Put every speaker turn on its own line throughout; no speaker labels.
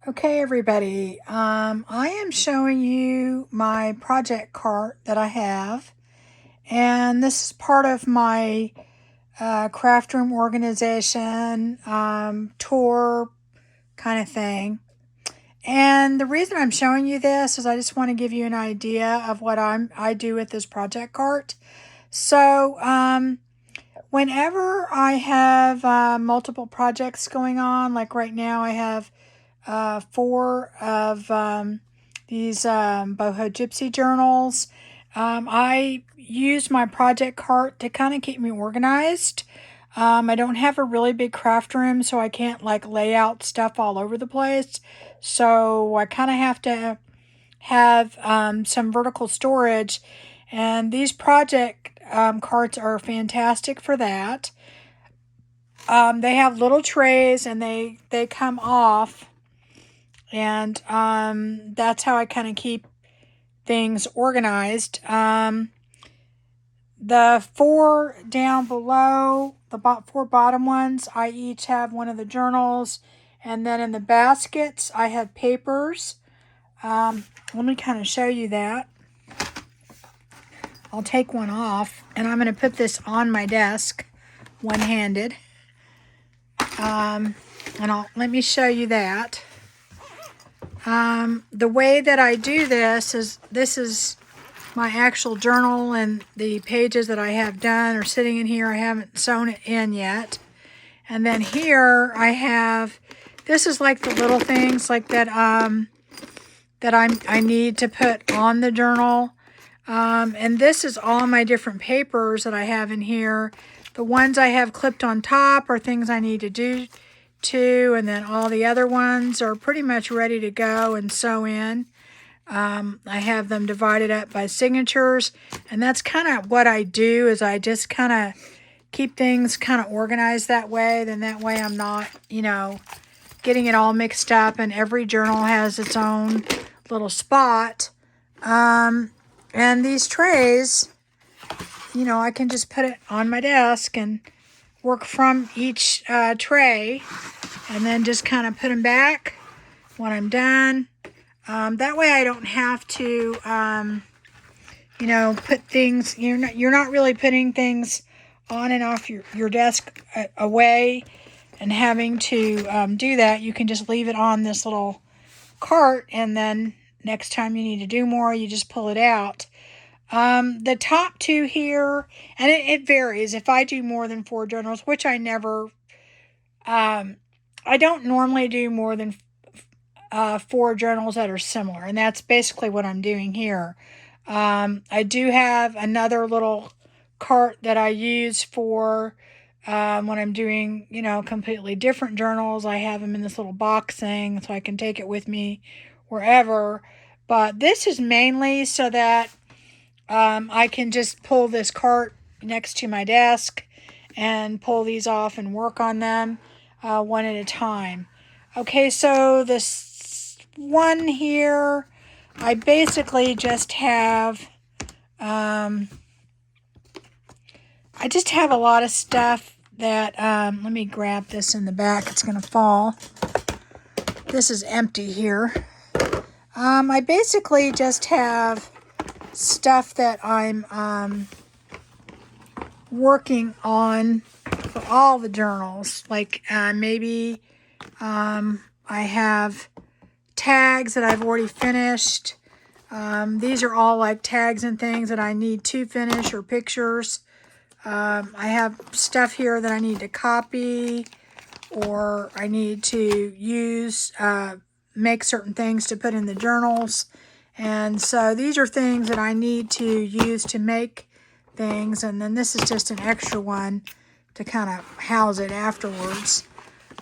Okay, everybody, I am showing you my project cart that I have, and this is part of my craft room organization tour kind of thing. And the reason I'm showing you this is I just want to give you an idea of what I do with this project cart. So, whenever I have multiple projects going on, like right now I have four of these boho gypsy journals. I use my project cart to kind of keep me organized. I don't have a really big craft room, so I can't like lay out stuff all over the place. So I kind of have to have some vertical storage, and these project carts are fantastic for that. They have little trays, and they come off, and that's how I kind of keep things organized. The four down below, the four bottom ones, I each have one of the journals, and then in the baskets I have papers. Let me kind of show you that. I'll take one off, and I'm going to put this on my desk one-handed. And let me show you that. The way that I do this is my actual journal, and the pages that I have done are sitting in here. I haven't sewn it in yet. And then here I have, this is like the little things like that that I need to put on the journal. And this is all my different papers that I have in here. The ones I have clipped on top are things I need to do too, and then all the other ones are pretty much ready to go and sew in. I have them divided up by signatures, and that's kind of what I do, is I just kind of keep things kind of organized that way. Then that way I'm not, getting it all mixed up, and every journal has its own little spot. And these trays, I can just put it on my desk and work from each tray, and then just kind of put them back when I'm done. That way I don't have to, put things, you're not really putting things on and off your desk away and having to do that. You can just leave it on this little cart, and then next time you need to do more, you just pull it out. The top two here, and it varies. If I do more than 4 journals, which I never, I don't normally do more than 4 journals that are similar, and that's basically what I'm doing here. I do have another little cart that I use for when I'm doing, completely different journals. I have them in this little box thing so I can take it with me wherever. But this is mainly so that I can just pull this cart next to my desk and pull these off and work on them one at a time. Okay, so this one here, I basically just have, I just have a lot of stuff that, let me grab this in the back, it's going to fall. This is empty here. I basically just have stuff that I'm working on for all the journals. Like maybe I have tags that I've already finished. These are all like tags and things that I need to finish, or pictures. I have stuff here that I need to copy, or I need to use, make certain things to put in the journals. And so these are things that I need to use to make things. And then this is just an extra one to kind of house it afterwards.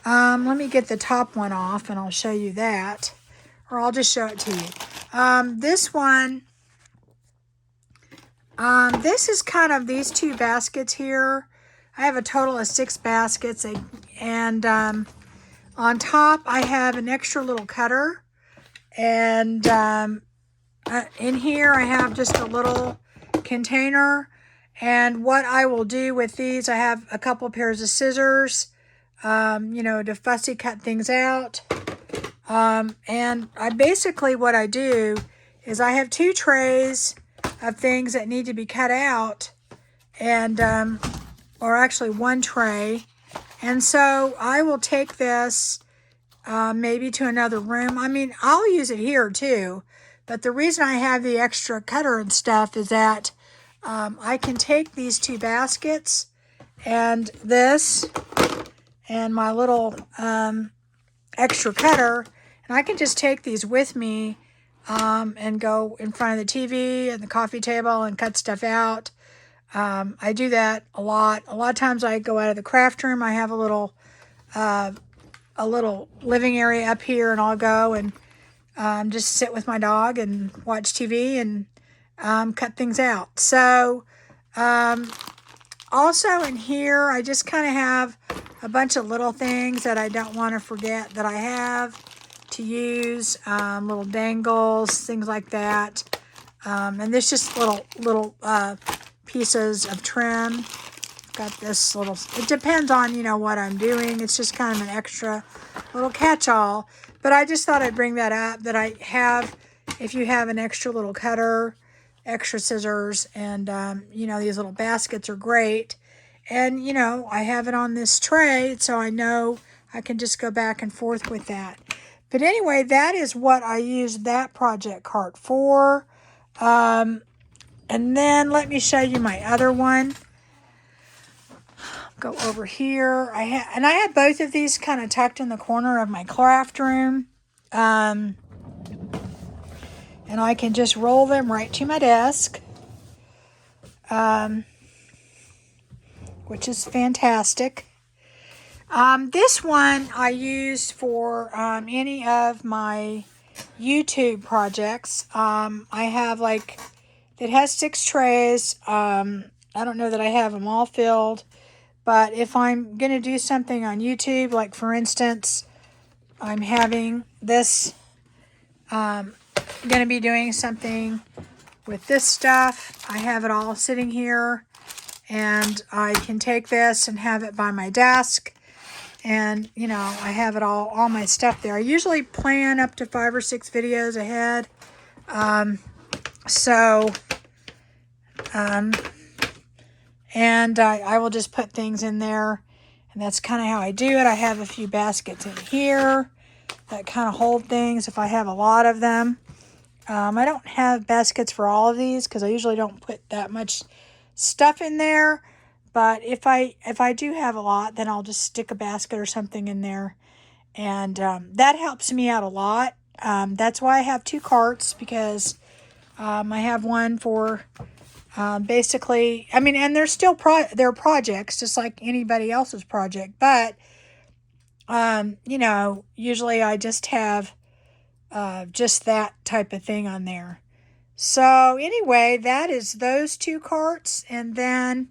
Let me get the top one off and I'll show you that. Or I'll just show it to you. This one, this is kind of these 2 baskets here. I have a total of 6 baskets. And on top I have an extra little cutter. And in here I have just a little container, and what I will do with these, I have a couple pairs of scissors, to fussy cut things out. And I basically, what I do is I have 2 trays of things that need to be cut out, and or actually 1 tray. And so I will take this maybe to another room. I mean, I'll use it here too, but the reason I have the extra cutter and stuff is that I can take these 2 baskets and this and my little extra cutter, and I can just take these with me and go in front of the TV and the coffee table and cut stuff out. I do that a lot. A lot of times I go out of the craft room. I have a little living area up here, and I'll go and just sit with my dog and watch TV and cut things out. So also in here, I just kind of have a bunch of little things that I don't want to forget that I have to use, little dangles, things like that. And there's just little pieces of trim. Got this little, it depends on, what I'm doing. It's just kind of an extra little catch-all. But I just thought I'd bring that up, that I have, if you have an extra little cutter, extra scissors, and, these little baskets are great. And, I have it on this tray, so I know I can just go back and forth with that. But anyway, that is what I used that project cart for. And then let me show you my other one. Go over here. I had both of these kind of tucked in the corner of my craft room. And I can just roll them right to my desk. Which is fantastic. This one I use for any of my YouTube projects. I have it has 6 trays. I don't know that I have them all filled, but if I'm going to do something on YouTube, like for instance, I'm having this, going to be doing something with this stuff. I have it all sitting here, and I can take this and have it by my desk. And, I have it all my stuff there. I usually plan up to 5 or 6 videos ahead. And I will just put things in there. And that's kind of how I do it. I have a few baskets in here that kind of hold things if I have a lot of them. I don't have baskets for all of these because I usually don't put that much stuff in there. But if I do have a lot, then I'll just stick a basket or something in there. And that helps me out a lot. That's why I have 2 carts, because I have one for basically, and they're still they're projects just like anybody else's project. But, usually I just have just that type of thing on there. So anyway, that is those 2 carts. And then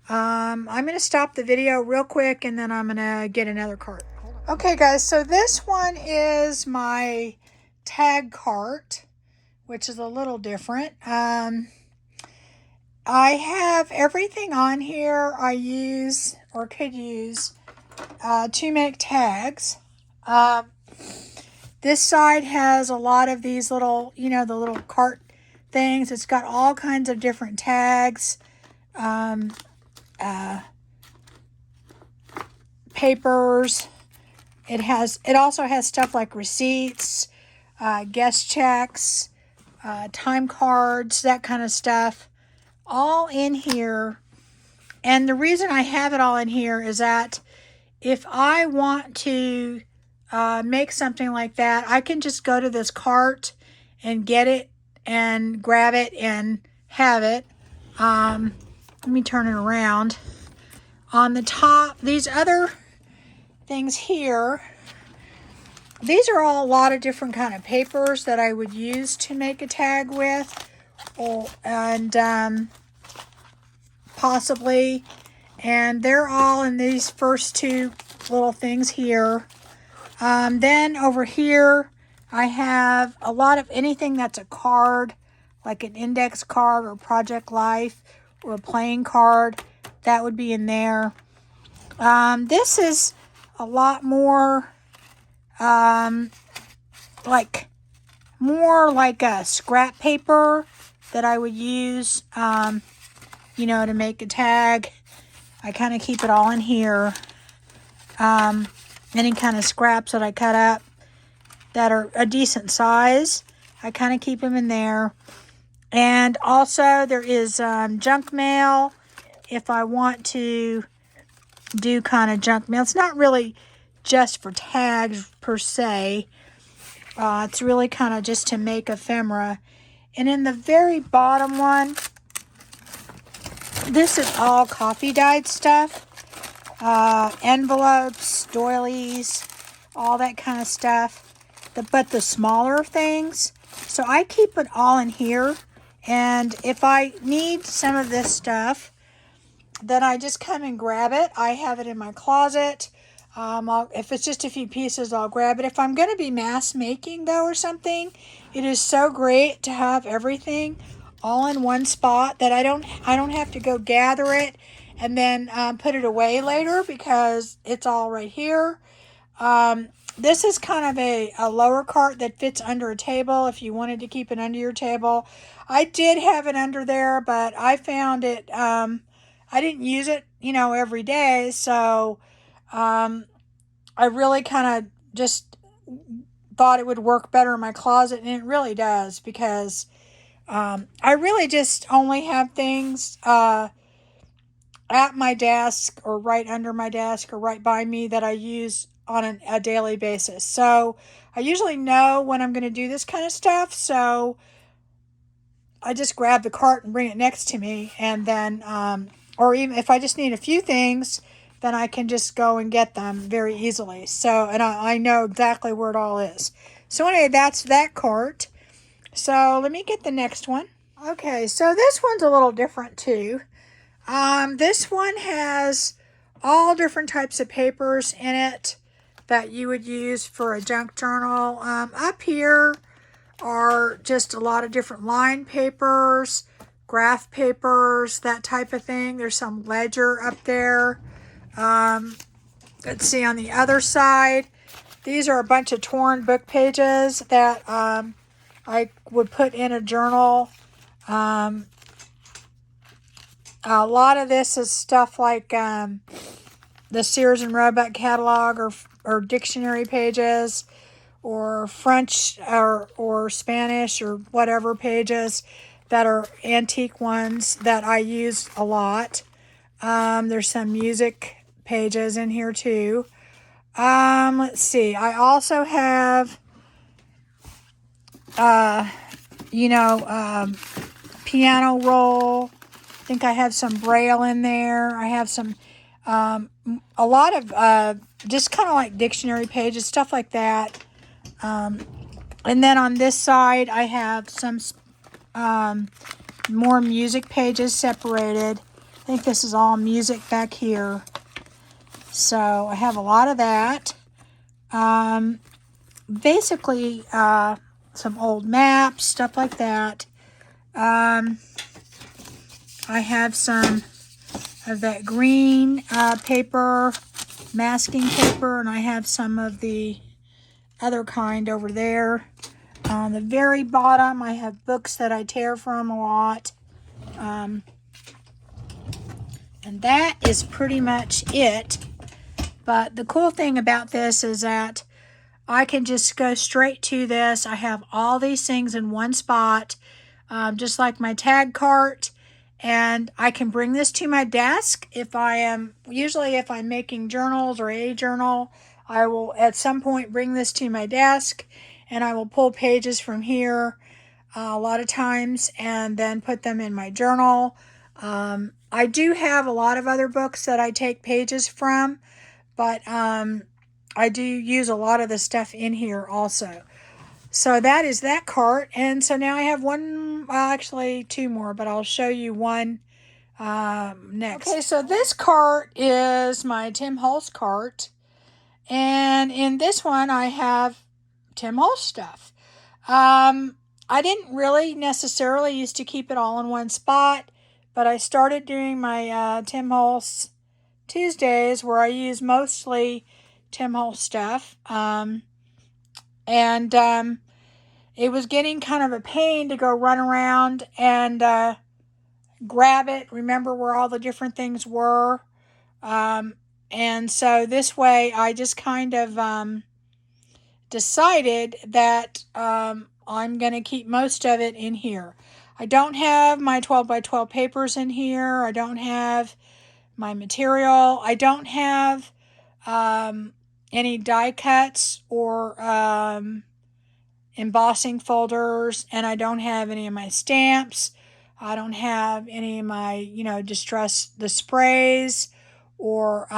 I'm going to stop the video real quick, and then I'm going to get another cart. Okay, guys, so this one is my tag cart, which is a little different. I have everything on here I use or could use to make tags. This side has a lot of these little, the little cart things. It's got all kinds of different tags. Papers. It also has stuff like receipts, guest checks, time cards, that kind of stuff, all in here. And the reason I have it all in here is that if I want to make something like that, I can just go to this cart and get it and grab it and have it. Let me turn it around. On the top, these other things here, these are all a lot of different kind of papers that I would use to make a tag with, and possibly, and they're all in these first 2 little things here. Then over here, I have a lot of anything that's a card, like an index card or Project Life or a playing card, that would be in there. This is a lot more like more like a scrap paper that I would use, you know, to make a tag. I kind of keep it all in here. Any kind of scraps that I cut up that are a decent size, I kind of keep them in there. And also there is junk mail if I want to do kind of junk mail. It's not really just for tags per se. It's really kind of just to make ephemera. And in the very bottom one, this is all coffee dyed stuff. Envelopes, doilies, all that kind of stuff. But the smaller things. So I keep it all in here. And if I need some of this stuff, then I just come and grab it. I have it in my closet. If it's just a few pieces, I'll grab it. If I'm going to be mass making, though, or something, it is so great to have everything all in one spot that I don't have to go gather it and then put it away later because it's all right here. This is kind of a lower cart that fits under a table if you wanted to keep it under your table. I did have it under there, but I found it, I didn't use it, you know, every day. So I really kind of just thought it would work better in my closet, and it really does because I really just only have things at my desk or right under my desk or right by me that I use on a daily basis. So I usually know when I'm going to do this kind of stuff. So I just grab the cart and bring it next to me. And then, or even if I just need a few things, then I can just go and get them very easily. So, and I know exactly where it all is. So anyway, that's that cart. So let me get the next one. Okay, so this one's a little different too. This one has all different types of papers in it that you would use for a junk journal. Up here are just a lot of different line papers, graph papers, that type of thing. There's some ledger up there. Let's see on the other side. These are a bunch of torn book pages that I would put in a journal. A lot of this is stuff like the Sears and Roebuck catalog or dictionary pages or French or Spanish or whatever pages that are antique ones that I use a lot. There's some music pages in here too. Let's see. I also have, piano roll. I think I have some Braille in there. I have some, a lot of just kind of like dictionary pages, stuff like that. And then on this side, I have some more music pages separated. I think this is all music back here. So I have a lot of that. Basically, some old maps, stuff like that. I have some of that green paper, masking paper, and I have some of the other kind over there. On the very bottom, I have books that I tear from a lot. And that is pretty much it. But the cool thing about this is that I can just go straight to this. I have all these things in one spot, just like my tag cart. And I can bring this to my desk if I'm making journals or a journal. I will at some point bring this to my desk and I will pull pages from here a lot of times and then put them in my journal. I do have a lot of other books that I take pages from, but I do use a lot of the stuff in here also. So that is that cart. And so now I have one, well, actually two more, but I'll show you one next. Okay, so this cart is my Tim Holtz cart. And in this one, I have Tim Holtz stuff. I didn't really necessarily used to keep it all in one spot, but I started doing my Tim Holtz Tuesdays where I use mostly Tim Holtz stuff. And And it was getting kind of a pain to go run around and grab it, remember where all the different things were. And so this way I just kind of decided that I'm going to keep most of it in here. I don't have my 12 by 12 papers in here. I don't have my material. I don't have any die cuts or embossing folders, and I don't have any of my stamps. I don't have any of my, the sprays or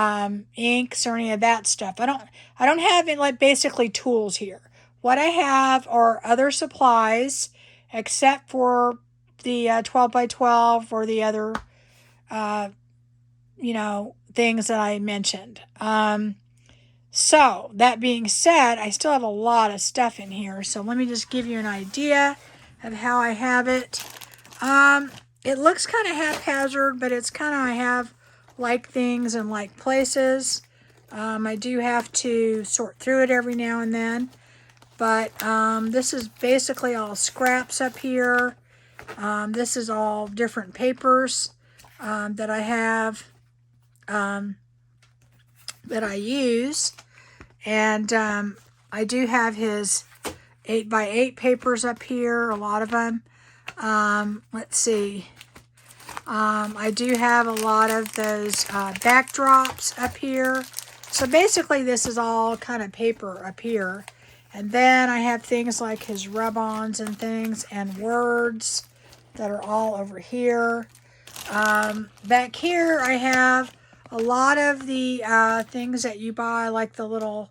inks or any of that stuff. I don't have any, like, basically tools here. What I have are other supplies, except for the 12 by 12 or the other, things that I mentioned. So that being said, I still have a lot of stuff in here. So let me just give you an idea of how I have it. It looks kind of haphazard, but it's kind of, I have like things in like places. I do have to sort through it every now and then. But this is basically all scraps up here. This is all different papers that I have, that I use. And I do have his 8x8 papers up here, a lot of them. Let's see. I do have a lot of those backdrops up here. So basically this is all kind of paper up here. And then I have things like his rub-ons and things and words that are all over here. Back here I have a lot of the things that you buy, like the little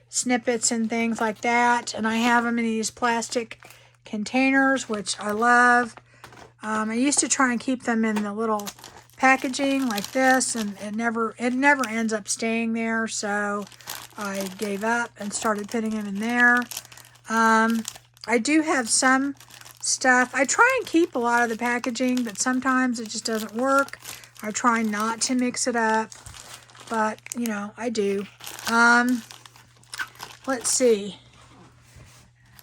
snippets and things like that. And I have them in these plastic containers, which I love. I used to try and keep them in the little packaging like this, and it never ends up staying there, so I gave up and started putting them in there. I do have some stuff. I try and keep a lot of the packaging, but sometimes it just doesn't work. I try not to mix it up, but I do. Let's see.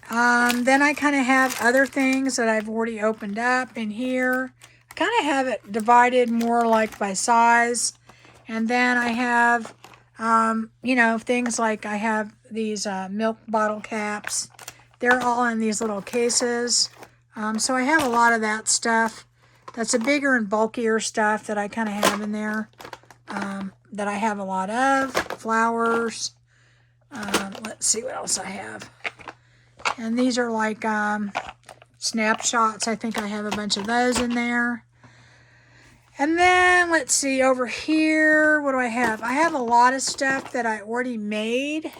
Then I kind of have other things that I've already opened up in here. I kind of have it divided more like by size. And then I have, things like I have these milk bottle caps. They're all in these little cases. So I have a lot of that stuff. That's a bigger and bulkier stuff that I kind of have in there. That I have a lot of. Flowers. Let's see what else I have. And these are like snapshots. I think I have a bunch of those in there. And then, let's see, over here, what do I have? I have a lot of stuff that I already made.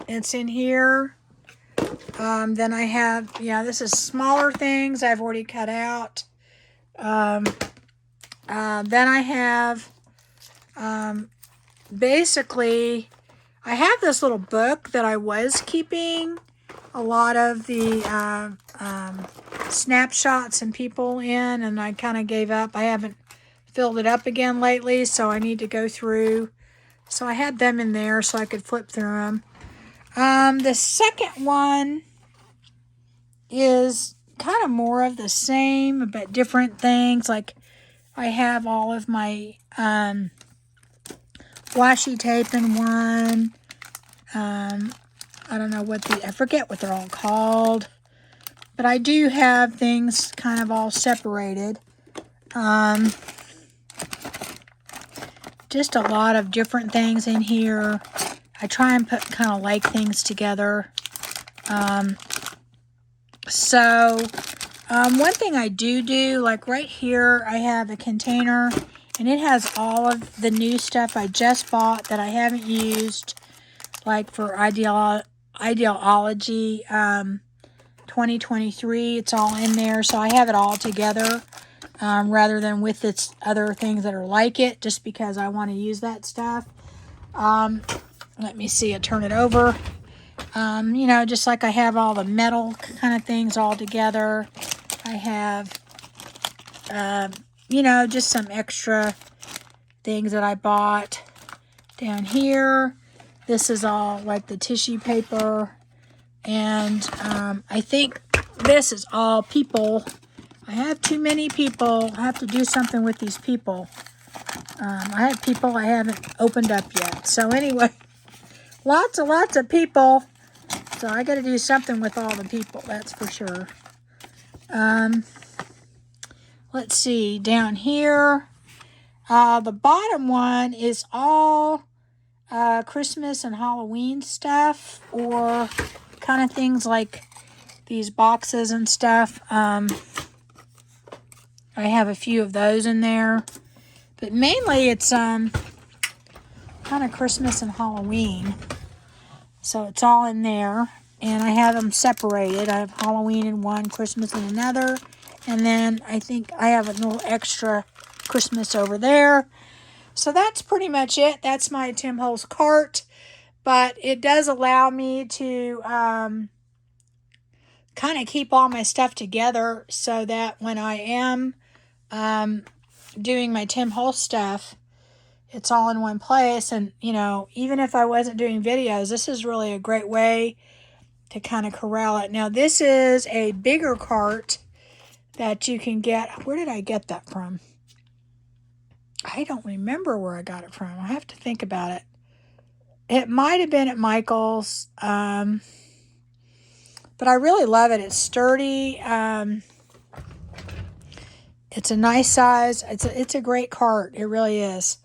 It's in here. Then I have, this is smaller things I've already cut out. Then I have, basically, I have this little book that I was keeping a lot of the snapshots and people in, and I kind of gave up. I haven't filled it up again lately, so I need to go through. So I had them in there so I could flip through them. The second one is kind of more of the same, but different things. Like I have all of my washi tape in one. I don't know I forget what they're all called. But I do have things kind of all separated. Just a lot of different things in here. I try and put kind of like things together. One thing I do, like right here, I have a container, and it has all of the new stuff I just bought that I haven't used, like for Ideology 2023. It's all in there, so I have it all together, rather than with its other things that are like it, just because I want to use that stuff. Let me see, I turn it over. Just like I have all the metal kind of things all together. I have, just some extra things that I bought down here. This is all like the tissue paper And I think this is all people. I have too many people. I have to do something with these people. I have people I haven't opened up yet. So anyway, lots of people. So I got to do something with all the people, that's for sure. Let's see, down here, the bottom one is all Christmas and Halloween stuff, or kind of things like these boxes and stuff. I have a few of those in there, but mainly it's kind of Christmas and Halloween. So it's all in there, and I have them separated. I have Halloween in one, Christmas in another, and then I think I have a little extra Christmas over there. So that's pretty much it. That's my Tim Holtz cart, but it does allow me to kind of keep all my stuff together so that when I am doing my Tim Holtz stuff, it's all in one place. And, you know, even if I wasn't doing videos, this is really a great way to kind of corral it. Now, this is a bigger cart that you can get. Where did I get that from? I don't remember where I got it from. I have to think about it. It might have been at Michael's, but I really love it. It's sturdy. It's a nice size. It's a great cart. It really is.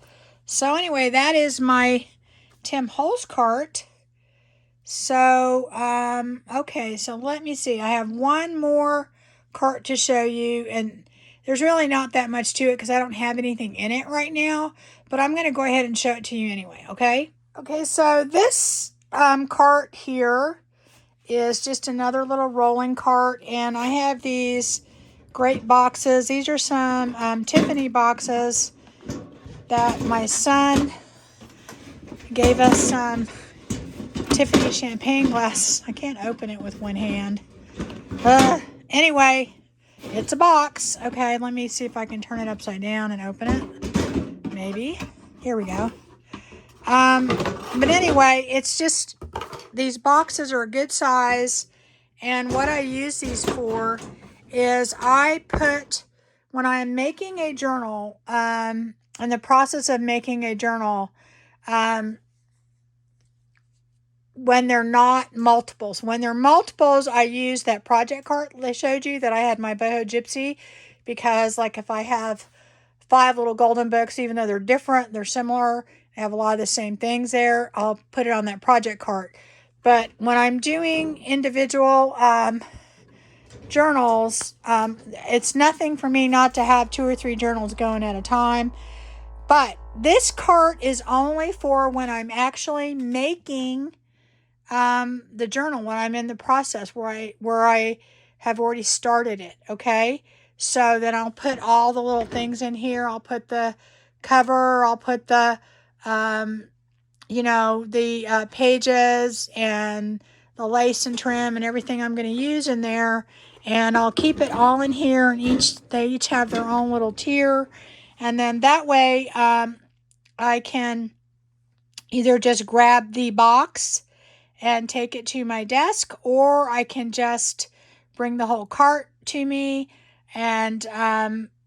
So anyway, that is my Tim Holtz cart. So, okay, so let me see. I have one more cart to show you, and there's really not that much to it because I don't have anything in it right now, but I'm going to go ahead and show it to you anyway, okay? Okay, so this cart here is just another little rolling cart, and I have these great boxes. These are some Tiffany boxes that my son gave us some Tiffany champagne glasses. I can't open it with one hand. Anyway, it's a box. Okay, let me see if I can turn it upside down and open it. Maybe. Here we go. But anyway, it's just, these boxes are a good size. And what I use these for is I put, when I'm making a journal, in the process of making a journal, when they're not multiples. When they're multiples, I use that project cart I showed you that I had my Boho Gypsy, because like if I have 5 little golden books, even though they're different, they're similar, I have a lot of the same things there, I'll put it on that project cart. But when I'm doing individual journals, it's nothing for me not to have 2 or 3 journals going at a time. But this cart is only for when I'm actually making the journal, when I'm in the process where I have already started it. Okay, so then I'll put all the little things in here. I'll put the cover. I'll put the the pages and the lace and trim and everything I'm going to use in there, and I'll keep it all in here. And they each have their own little tier, and then that way I can either just grab the box and take it to my desk, or I can just bring the whole cart to me and,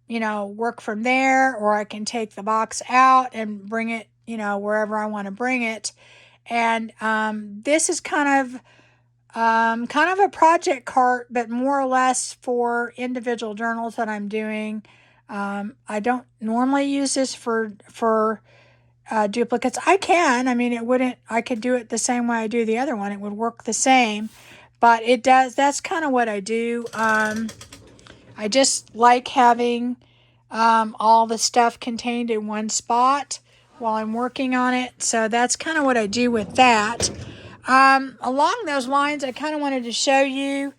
work from there, or I can take the box out and bring it, wherever I want to bring it. And this is kind of a project cart, but more or less for individual journals that I'm doing. I don't normally use this for duplicates. I can. I mean, I could do it the same way I do the other one. It would work the same, but it does. That's kind of what I do. I just like having all the stuff contained in one spot while I'm working on it. So that's kind of what I do with that. Along those lines, I kind of wanted to show you,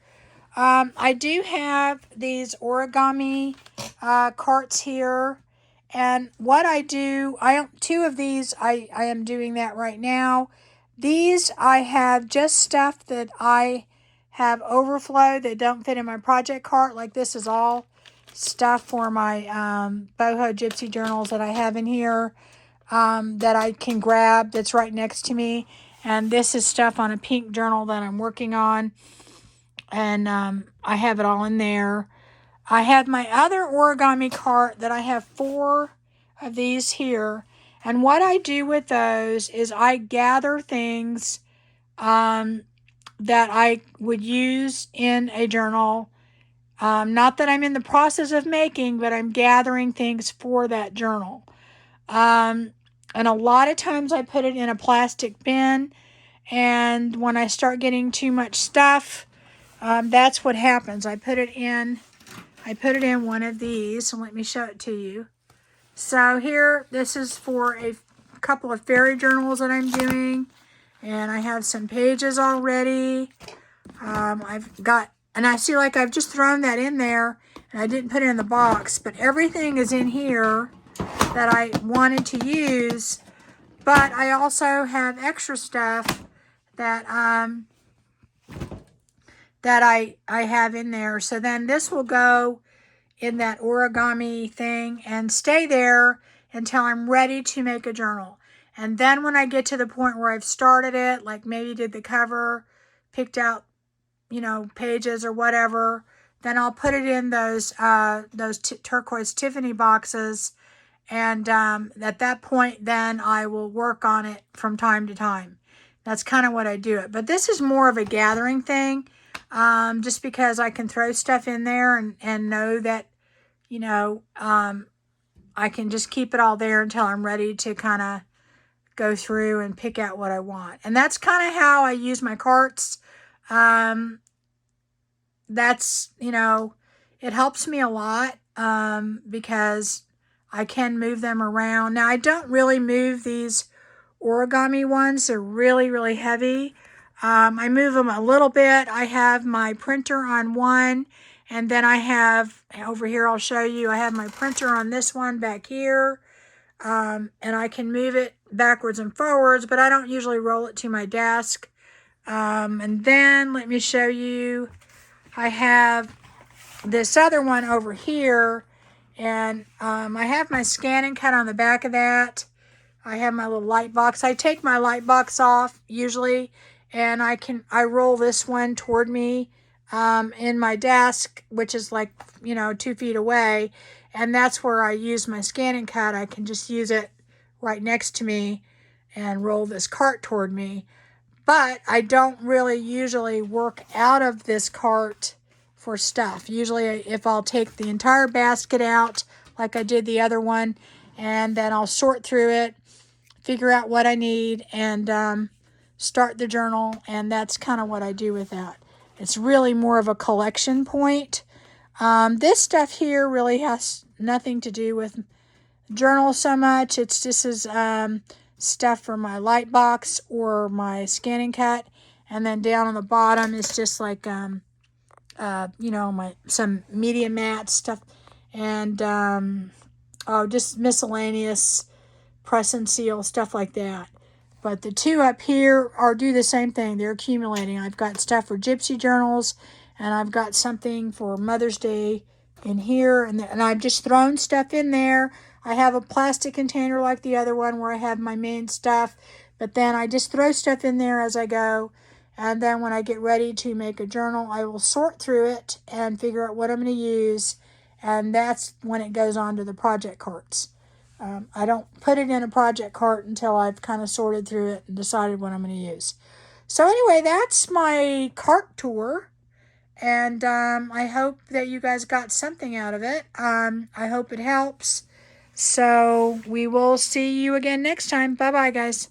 I do have these origami carts here. And what I do, 2 of these, I am doing that right now. These, I have just stuff that I have overflow that don't fit in my project cart. Like this is all stuff for my Boho Gypsy journals that I have in here that I can grab, that's right next to me. And this is stuff on a pink journal that I'm working on. And I have it all in there. I have my other origami cart that I have 4 of these here. And what I do with those is I gather things that I would use in a journal. Not that I'm in the process of making, but I'm gathering things for that journal. And a lot of times I put it in a plastic bin. And when I start getting too much stuff, that's what happens. I put it in one of these, and let me show it to you. So here, this is for a couple of fairy journals that I'm doing, and I have some pages already. And I see like I've just thrown that in there, and I didn't put it in the box, but everything is in here that I wanted to use. But I also have extra stuff that I have in there. So then this will go in that origami thing and stay there until I'm ready to make a journal. And then when I get to the point where I've started it, like maybe did the cover, picked out, pages or whatever, then I'll put it in those turquoise Tiffany boxes. And at that point, then I will work on it from time to time. That's kind of what I do it. But this is more of a gathering thing, just because I can throw stuff in there and know that, I can just keep it all there until I'm ready to kind of go through and pick out what I want. And that's kind of how I use my carts. That's, it helps me a lot because I can move them around. Now, I don't really move these origami ones. They're really, really heavy. I move them a little bit. I have my printer on one, and then I have, over here I'll show you, I have my printer on this one back here, and I can move it backwards and forwards, but I don't usually roll it to my desk. And then let me show you, I have this other one over here, and I have my scan and cut on the back of that. I have my little light box. I take my light box off usually, and I roll this one toward me in my desk, which is like, 2 feet away. And that's where I use my scan and cut. I can just use it right next to me and roll this cart toward me. But I don't really usually work out of this cart for stuff. Usually if I'll take the entire basket out, like I did the other one, and then I'll sort through it, figure out what I need, and start the journal, and that's kind of what I do with that. It's really more of a collection point. This stuff here really has nothing to do with journal so much. This is stuff for my light box or my scan and cut, and then down on the bottom is just like some media mat stuff, and just miscellaneous press and seal stuff like that. But the 2 up here do the same thing. They're accumulating. I've got stuff for gypsy journals, and I've got something for Mother's Day in here, and I've just thrown stuff in there. I have a plastic container like the other one where I have my main stuff, but then I just throw stuff in there as I go. And then when I get ready to make a journal, I will sort through it and figure out what I'm going to use. And that's when it goes on to the project carts. I don't put it in a project cart until I've kind of sorted through it and decided what I'm going to use. So anyway, that's my cart tour. And I hope that you guys got something out of it. I hope it helps. So we will see you again next time. Bye-bye, guys.